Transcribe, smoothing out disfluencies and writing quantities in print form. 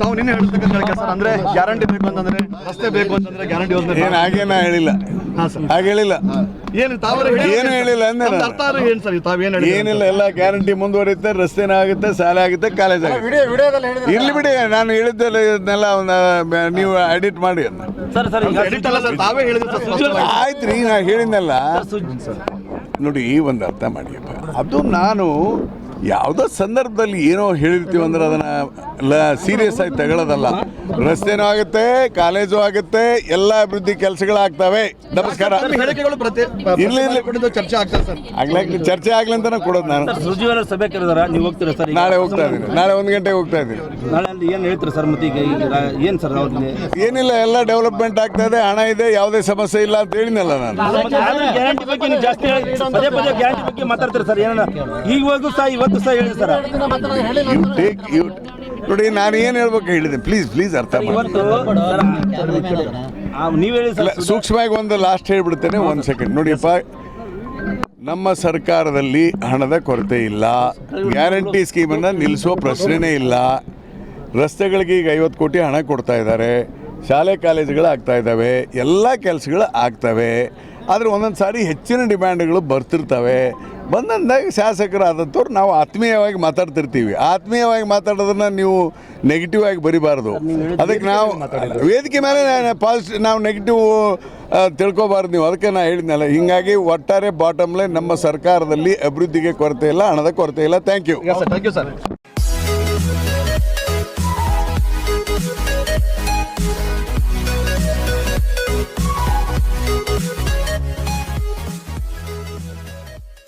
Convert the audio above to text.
ತಾವು ನಿನ್ನೆ ಹೇಳ್ತಕ್ಕಂಥ ಸರ್ ಅಂದ್ರೆ ಗ್ಯಾರಂಟಿ ಬೇಕು ಅಂತಂದ್ರೆ ರಸ್ತೆ ಬೇಕು ಅಂತಂದ್ರೆ ಗ್ಯಾರಂಟಿ ಯೋಜನೆ ಏನು ಹಾಗೇನ ಹೇಳಿಲ್ಲ. ಹಾಗೆ ಹೇಳಿಲ್ಲ. ಏನು ತಾವೇ ಏನು ಹೇಳಿಲ್ಲ ಅಂದ್ರೆ ಅರ್ಥ ಏನು ಸರ್ ತಾವೇನು ಹೇಳಿ ಏನಿಲ್ಲ. ಎಲ್ಲ ಗ್ಯಾರಂಟಿ ಮುಂದುವರಿಯುತ್ತೆ, ರಸ್ತೆನ ಆಗುತ್ತೆ, ಶಾಲೆ ಆಗುತ್ತೆ, ಕಾಲೇಜ್ ಆಗುತ್ತೆ. ಇಲ್ಲಿ ಬಿಡಿ, ನಾನು ಹೇಳಿದ್ದೆಲ್ಲ ಇದನ್ನೆಲ್ಲ ನೀವು ಎಡಿಟ್ ಮಾಡಿ ಸರ್ ಎಡಿಟ್ ಅಲ್ಲ ಸರ್, ತಾವೇ ಹೇಳಿದ್ರೆ ಆಯ್ತು ರೀ. ನಾ ಹೇಳಿದ್ನಲ್ಲ ನೋಡಿ, ಒಂದು ಅರ್ಥ ಮಾಡಿಯಪ್ಪ. ಅದು ನಾನು ಯಾವುದೋ ಸಂದರ್ಭದಲ್ಲಿ ಏನೋ ಹೇಳಿರ್ತೀವಿ ಅಂದ್ರೆ ಅದನ್ನು ಸೀರಿಯಸ್ ಆಗಿ ತಗೊಳ್ಳೋದಲ್ಲ. ರಸ್ತೆನೂ ಆಗುತ್ತೆ, ಕಾಲೇಜು ಆಗುತ್ತೆ, ಎಲ್ಲ ಅಭಿವೃದ್ಧಿ ಕೆಲಸಗಳಾಗ್ತವೆ. ನಮಸ್ಕಾರ. ಚರ್ಚೆ ಆಗ್ತದೆ ಸರ್. ಆಗ್ಲಾಗ್ಲಿ, ಚರ್ಚೆ ಆಗ್ಲಿ ಅಂತಾನೆ ಕೊಡೋದು ನಾನು. ಸುರ್ಜಿವಾಲ ಸಭೆ ಕರೆದಾರ, ನೀವು ಹೋಗ್ತೀರಾ ಸರ್? ನಾಳೆ ಹೋಗ್ತಾ ಇದ್ದೀನಿ. ನಾಳೆ 1 ಗಂಟೆಗೆ ಹೋಗ್ತಾ ಇದ್ದೀನಿ. ನಾಳೆ ಅಲ್ಲಿ ಏನು ಹೇಳ್ತೀರಾ ಸರ್? ಮತ್ತೆ ಈಗ ಏನು ಸರ್ ಅವ್ರಿಗೆ? ಏನಿಲ್ಲ, ಎಲ್ಲ ಡೆವಲಪ್ಮೆಂಟ್ ಆಗ್ತಾ ಇದೆ, ಹಣ ಇದೆ, ಯಾವುದೇ ಸಮಸ್ಯೆ ಇಲ್ಲ ಅಂತ ಹೇಳಿದ್ನಲ್ಲ ನಾನು. ಗ್ಯಾರಂಟಿ ಬಗ್ಗೆ ನೀವು ಜಾಸ್ತಿ ಪದೇ ಪದೇ ಗ್ಯಾರಂಟಿ ಬಗ್ಗೆ ಮಾತಾಡ್ತೀರಾ ಸರ್? ಏನ ಈವಾಗೂ ಸಹ ಇವತ್ತು ಸಹ ಹೇಳಿ ಸರ್. ನೋಡಿ, ನಾನು ಏನು ಹೇಳ್ಬೇಕು ಹೇಳಿದೆ. ಪ್ಲೀಸ್ ಅರ್ಥ ಮಾಡಿ. ನೀವು ಹೇಳಿ ಸರ್. ಸೂಕ್ಷ್ಮವಾಗಿ ಒಂದು ಲಾಸ್ಟ್ ಹೇಳ್ಬಿಡ್ತೇನೆ, 1 ಸೆಕೆಂಡ್ ನೋಡಿಯಪ್ಪ. ನಮ್ಮ ಸರ್ಕಾರದಲ್ಲಿ ಹಣದ ಕೊರತೆ ಇಲ್ಲ. ಗ್ಯಾರಂಟಿ ಸ್ಕೀಮನ್ನು ನಿಲ್ಲಿಸೋ ಪ್ರಶ್ನೆನೇ ಇಲ್ಲ. ರಸ್ತೆಗಳಿಗೆ ಈಗ 50 ಕೋಟಿ ಹಣ ಕೊಡ್ತಾ ಇದ್ದಾರೆ. ಶಾಲೆ ಕಾಲೇಜುಗಳು ಆಗ್ತಾ ಇದ್ದಾವೆ, ಎಲ್ಲ ಕೆಲಸಗಳು ಆಗ್ತವೆ. ಆದರೆ ಒಂದೊಂದು ಸಾರಿ ಹೆಚ್ಚಿನ ಡಿಮ್ಯಾಂಡ್ಗಳು ಬರ್ತಿರ್ತವೆ. ಬಂದಂದಾಗ ಶಾಸಕರಾದಂಥವ್ರು ನಾವು ಆತ್ಮೀಯವಾಗಿ ಮಾತಾಡ್ತಿರ್ತೀವಿ. ಆತ್ಮೀಯವಾಗಿ ಮಾತಾಡೋದನ್ನ ನೀವು ನೆಗೆಟಿವ್ ಆಗಿ ಬರಿಬಾರ್ದು. ಅದಕ್ಕೆ ನಾವು ವೇದಿಕೆ ಮೇಲೆ ನಾವು ನೆಗೆಟಿವ್ ತಿಳ್ಕೊಬಾರ್ದು ನೀವು. ಅದಕ್ಕೆ ನಾನು ಹೇಳಿದ್ನಲ್ಲ. ಹೀಗಾಗಿ ಒಟ್ಟಾರೆ ಬಾಟಮ್ ಲೈನ್, ನಮ್ಮ ಸರ್ಕಾರದಲ್ಲಿ ಅಭಿವೃದ್ಧಿಗೆ ಕೊರತೆ ಇಲ್ಲ, ಹಣದ ಕೊರತೆ ಇಲ್ಲ. Thank you sir.